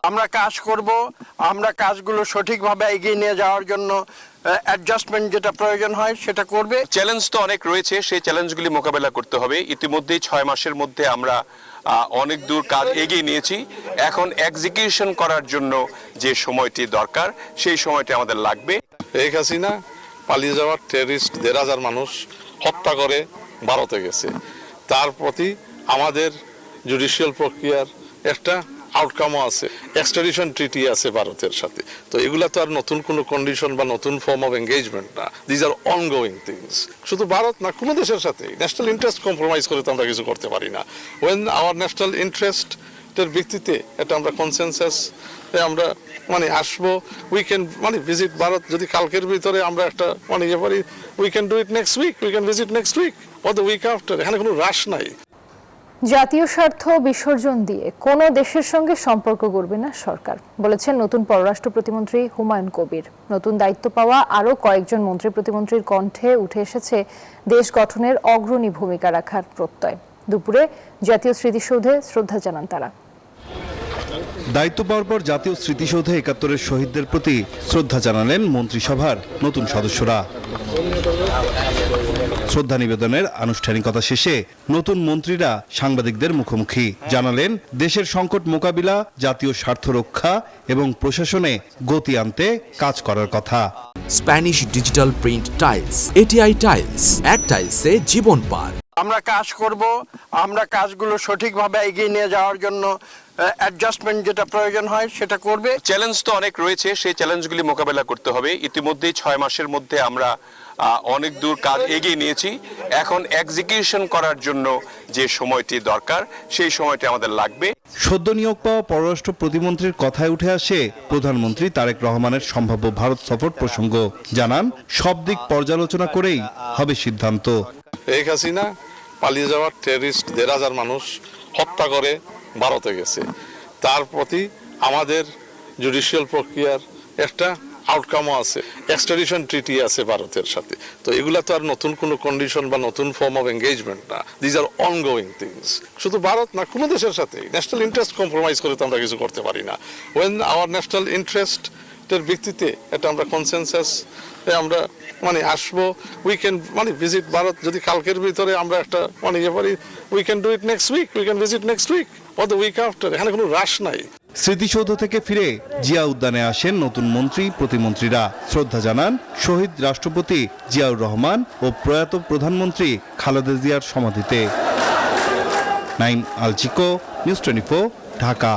আমরা কাজ করব, আমরা কাজগুলো সঠিকভাবে এগিয়ে নিয়ে যাওয়ার জন্য অ্যাডজাস্টমেন্ট যেটা প্রয়োজন হয় সেটা করবে। চ্যালেঞ্জ তো অনেক রয়েছে, সেই চ্যালেঞ্জগুলি মোকাবেলা করতে হবে। ইতিমধ্যেই 6 মাসের মধ্যে আমরা অনেক দূর কাজ এগিয়ে নিয়েছি। এখন এক্সিকিউশন করার জন্য যে সময়টি দরকার সেই সময়টি আমাদের লাগবে। শেখ হাসিনা পালিয়ে যাওয়া টেররিস্ট 1,500 মানুষ হত্যা করে ভারতে গেছে, তার প্রতি আমাদের জুডিশিয়াল প্রক্রিয়ার একটা আউটকামও আছে, এক্সট্রাডিশন ট্রিটি আছে ভারতের সাথে। তো এগুলা তো আর নতুন কোনো কন্ডিশন বা নতুন ফর্ম অফ এঙ্গেজমেন্ট না, দিজ আর অনগোয়িং থিংস। শুধু ভারত না, কোনো দেশের সাথে ন্যাশনাল ইন্টারেস্ট কম্প্রোমাইজ করে তো আমরা কিছু করতে পারি না। ওয়েন আওয়ার ন্যাশনাল ইন্টারেস্টের ভিত্তিতে এটা আমরা কনসেনসাস আমরা আসবো, উই ক্যান ভিজিট ভারত। যদি কালকের ভিতরে আমরা একটা ইয়ে পারি, we can do it next week, we can visit next week or the week after. এখানে কোনো রাশ নাই। জাতীয় স্বার্থ বিসর্জন দিয়ে কোনো দেশের সঙ্গে সম্পর্ক গড়বে না সরকার, বলেছেন নতুন পররাষ্ট্র প্রতিমন্ত্রী হুমায়ুন কবির। নতুন দায়িত্ব পাওয়া আরও কয়েকজন মন্ত্রী প্রতিমন্ত্রীর কণ্ঠে উঠে এসেছে দেশ গঠনের অগ্রণী ভূমিকা রাখার প্রত্যয়। দুপুরে জাতীয় স্মৃতিসৌধে শ্রদ্ধা জানান তারা। দায়িত্ব পাওয়ার পর জাতীয় স্মৃতিসৌধে ৭১-এর শহীদদের প্রতি শ্রদ্ধা জানালেন মন্ত্রিসভার নতুন সদস্যরা। শ্রদ্ধা নিবেদনের আনুষ্ঠানিকতা শেষে নতুন মন্ত্রীরা সাংবাদিকদের মুখোমুখি জানালেন দেশের সংকট মোকাবিলা, জাতীয় স্বার্থ রক্ষা এবং প্রশাসনে গতি আনতে কাজ করার কথা। Spanish digital print tiles, ATI tiles, এক টাইলসে জীবন পার। আমরা কাজ করব, আমরা কাজগুলো সঠিকভাবে এগিয়ে নিয়ে যাওয়ার জন্য অ্যাডজাস্টমেন্ট যেটা প্রয়োজন হয় সেটা করবে। চ্যালেঞ্জ তো অনেক রয়েছে, সেই চ্যালেঞ্জগুলি মোকাবেলা করতে হবে। ইতিমধ্যেই 6 মাসের মধ্যে আমরা অনেক দূর কাজ এগিয়ে নিয়েছি। এখন এক্সিকিউশন করার জন্য যে সময়টি দরকার সেই সময়টি আমাদের লাগবে। সদ্য নিয়োগ পাওয়া পররাষ্ট্র প্রতিমন্ত্রীর কথায় উঠে আসে প্রধানমন্ত্রী তারেক রহমানের সম্ভাব্য ভারত সফর প্রসঙ্গ। জানান সব দিক পর্যালোচনা করেই হবে সিদ্ধান্ত। শেখ হাসিনা পালিয়ে যাওয়া টেররিস্ট 1,500 মানুষ হত্যা করে ভারতে গেছে, তার প্রতি আমাদের জুডিশিয়াল প্রক্রিয়ার একটা আউটকামও আছে, এক্সট্রাডিশন ট্রিটি আছে ভারতের সাথে। তো এগুলা তো আর নতুন কোনো কন্ডিশন বা নতুন ফর্ম অফ এঙ্গেজমেন্ট না, দিজ আর অনগোয়িং থিংস। শুধু ভারত না, কোনো দেশের সাথে ন্যাশনাল ইন্টারেস্ট কম্প্রোমাইজ করে তো আমরা কিছু করতে পারি না। ওয়েন আওয়ার ন্যাশনাল ইন্টারেস্টের ভিত্তিতে এটা আমরা কনসেনসাস আমরা আসবো, উই ক্যান ভিজিট ভারত। যদি কালকের ভিতরে আমরা একটা ইয়ে পারি, we can do it next week, we can visit next week or the week after. এখানে কোনো রাশ নাই। স্মৃতিসৌধ থেকে ফিরে জিয়া উদ্যানে আসেন নতুন মন্ত্রী প্রতিমন্ত্রীরা। শ্রদ্ধা জানান শহীদ রাষ্ট্রপতি জিয়াউর রহমান ও প্রয়াত প্রধানমন্ত্রী খালেদা জিয়ার সমাধিতে। নাইম আল চিকো, নিউজ 24, ঢাকা।